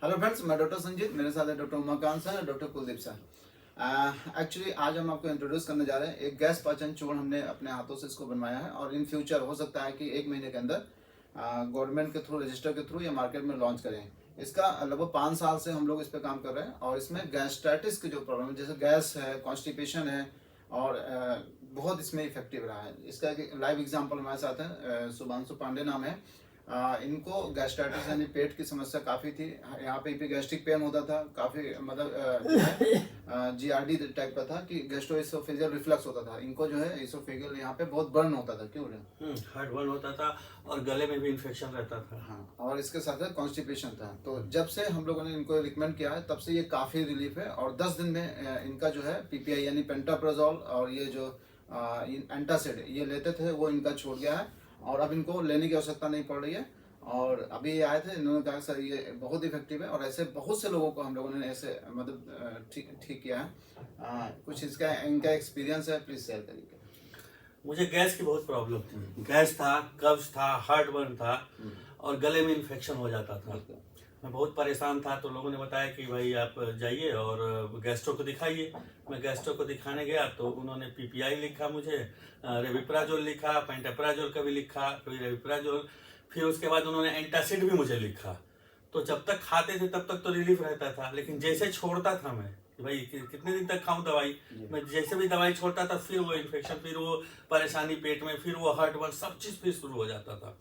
Hello friends, मैं doctor Sanjeet, मेरे साथ है डॉक्टर उमाकांत सर और डॉक्टर कुलदीप सर। एक्चुअली आज हम आपको इंट्रोड्यूस करने जा रहे हैं एक गैस पाचन चूर्ण। हमने अपने हाथों से इसको बनवाया है और इन फ्यूचर हो सकता है कि 1 महीने के अंदर गवर्नमेंट के थ्रू, रजिस्टर के थ्रू या मार्केट में लॉन्च करें। इसका लगभग 5 साल से हम लोग इस पर काम कर रहे हैं और इसमें गैस्ट्राइटिस की जो प्रॉब्लम है, जैसे गैस है, कॉन्स्टिपेशन है और बहुत इसमें इफेक्टिव रहा है। इसका एक लाइव एग्जाम्पल हमारे साथ है, शुभांशु पांडे नाम है। इनको गैस्ट्राइटिस यानी पेट की समस्या काफ़ी थी। यहाँ पे गैस्ट्रिक पेन होता था काफ़ी, मतलब जीआरडी टाइप का था कि गैस्ट्रोइसोफेजियल रिफ्लक्स होता था। इनको जो है इसोफेजियल यहाँ पे बहुत बर्न होता था। क्यों हार्ट बर्न होता था और गले में भी इन्फेक्शन रहता था। हाँ, और इसके साथ कॉन्स्टिपेशन था। तो जब से हम लोगों ने इनको रिकमेंड किया है तब से ये काफ़ी रिलीफ है और 10 दिन में इनका जो है पीपीआई यानी पेंटाप्राजोल और ये जो एंटासिड ये लेते थे वो इनका छूट गया है और अब इनको लेने की आवश्यकता नहीं पड़ रही है। और अभी ये आए थे, इन्होंने कहा सर ये बहुत इफेक्टिव है और ऐसे बहुत से लोगों को हम लोगों ने ऐसे मतलब ठीक किया है। कुछ इसका इनका एक्सपीरियंस है, प्लीज शेयर करिए। मुझे गैस की बहुत प्रॉब्लम थी। गैस था, कब्ज था, हार्ट बर्न था और गले में इन्फेक्शन हो जाता था। मैं बहुत परेशान था, तो लोगों ने बताया कि भाई आप जाइए और गैस्ट्रो को दिखाइए। मैं गैस्ट्रो को दिखाने गया तो उन्होंने पीपीआई लिखा, मुझे रेविप्राजोल लिखा, पेंटाप्राजोल का भी लिखा, फिर रेविप्राजोल, फिर उसके बाद उन्होंने एंटासिड भी मुझे लिखा। तो जब तक खाते थे तब तक तो रिलीफ रहता था, लेकिन जैसे छोड़ता था मैं कि भाई कितने दिन तक खाऊं दवाई, मैं जैसे भी दवाई छोड़ता था फिर वो इन्फेक्शन, फिर वो परेशानी पेट में, फिर वो हार्ट बर्न, सब चीज़ फिर शुरू हो जाता था।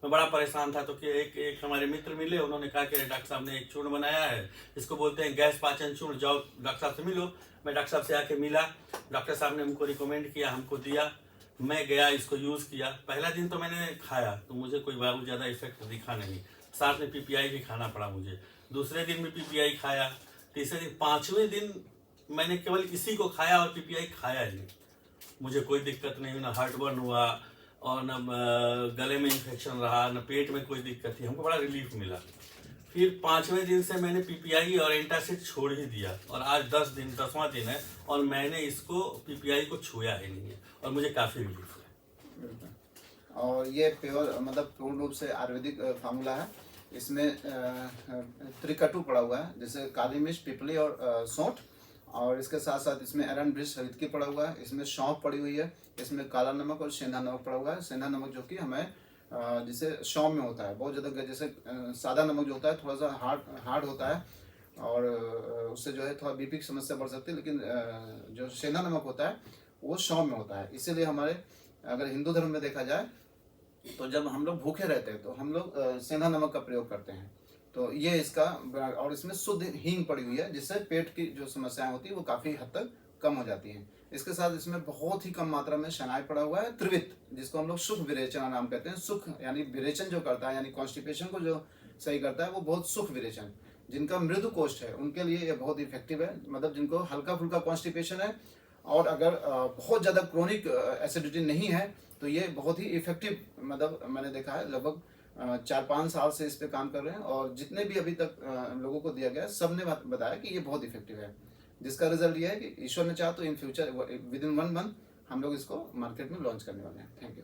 मैं बड़ा परेशान था। तो कि एक हमारे मित्र मिले, उन्होंने कहा कि डॉक्टर साहब ने एक चूर्ण बनाया है, इसको बोलते हैं गैस पाचन चूर्ण, जाओ डॉक्टर साहब से मिलो। मैं डॉक्टर साहब से आके मिला, डॉक्टर साहब ने हमको रिकमेंड किया, हमको दिया। मैं गया, इसको यूज़ किया। पहला दिन तो मैंने खाया तो मुझे कोई बहुत ज़्यादा इफेक्ट दिखा नहीं, साथ में पीपीआई भी खाना पड़ा मुझे। दूसरे दिन भी पीपीआई खाया, तीसरे दिन, 5वें दिन मैंने केवल इसी को खाया और पीपीआई खाया ही नहीं। मुझे कोई दिक्कत नहीं, ना हार्ट बर्न हुआ और न गले में इन्फेक्शन रहा, न पेट में कोई दिक्कत थी। हमको बड़ा रिलीफ मिला। फिर 5वें दिन से मैंने पीपीआई और एंटासिड छोड़ ही दिया और आज 10वां दिन है और मैंने इसको पीपीआई को छुआ ही नहीं है और मुझे काफ़ी रिलीफ है। और ये प्योर मतलब पूर्ण रूप से आयुर्वेदिक फार्मूला है। इसमें त्रिकटु पड़ा हुआ है, जैसे काली मिर्च, पिपली और सौंठ, और इसके साथ साथ इसमें एरंड वृक्ष हरितकी पड़ा हुआ है, इसमें सौंफ पड़ी हुई है, इसमें काला नमक और सेंधा नमक पड़ा हुआ है। सेंधा नमक जो कि हमें जिसे सौंफ में होता है बहुत ज़्यादा, जैसे सादा नमक जो होता है थोड़ा सा हार्ड होता है और उससे जो है थोड़ा बीपी की समस्या बढ़ सकती है, लेकिन जो सेंधा नमक होता है वो सौंफ में होता है। इसीलिए हमारे अगर हिंदू धर्म में देखा जाए तो जब हम लोग भूखे रहते हैं तो हम लोग सेंधा नमक का प्रयोग करते हैं। तो ये इसका, और इसमें शुद्ध हींग पड़ी हुई है जिससे पेट की जो समस्याएं होती है वो काफ़ी हद तक कम हो जाती हैं। इसके साथ इसमें बहुत ही कम मात्रा में शनाय पड़ा हुआ है, त्रिवित, जिसको हम लोग सुख विरेचन नाम कहते हैं। सुख यानी विरेचन जो करता है, यानी कॉन्स्टिपेशन को जो सही करता है वो बहुत सुख विरेचन। जिनका मृदु कोष्ठ है उनके लिए ये बहुत इफेक्टिव है, मतलब जिनको हल्का फुल्का कॉन्स्टिपेशन है और अगर बहुत ज़्यादा क्रोनिक एसिडिटी नहीं है तो ये बहुत ही इफेक्टिव, मतलब मैंने देखा है लगभग 4-5 साल से इस पे काम कर रहे हैं और जितने भी अभी तक लोगों को दिया गया सब ने बताया कि ये बहुत इफेक्टिव है, जिसका रिजल्ट ये है कि ईश्वर ने चाहा तो in future with in 1 month हम लोग इसको मार्केट में लॉन्च करने वाले हैं। Thank you.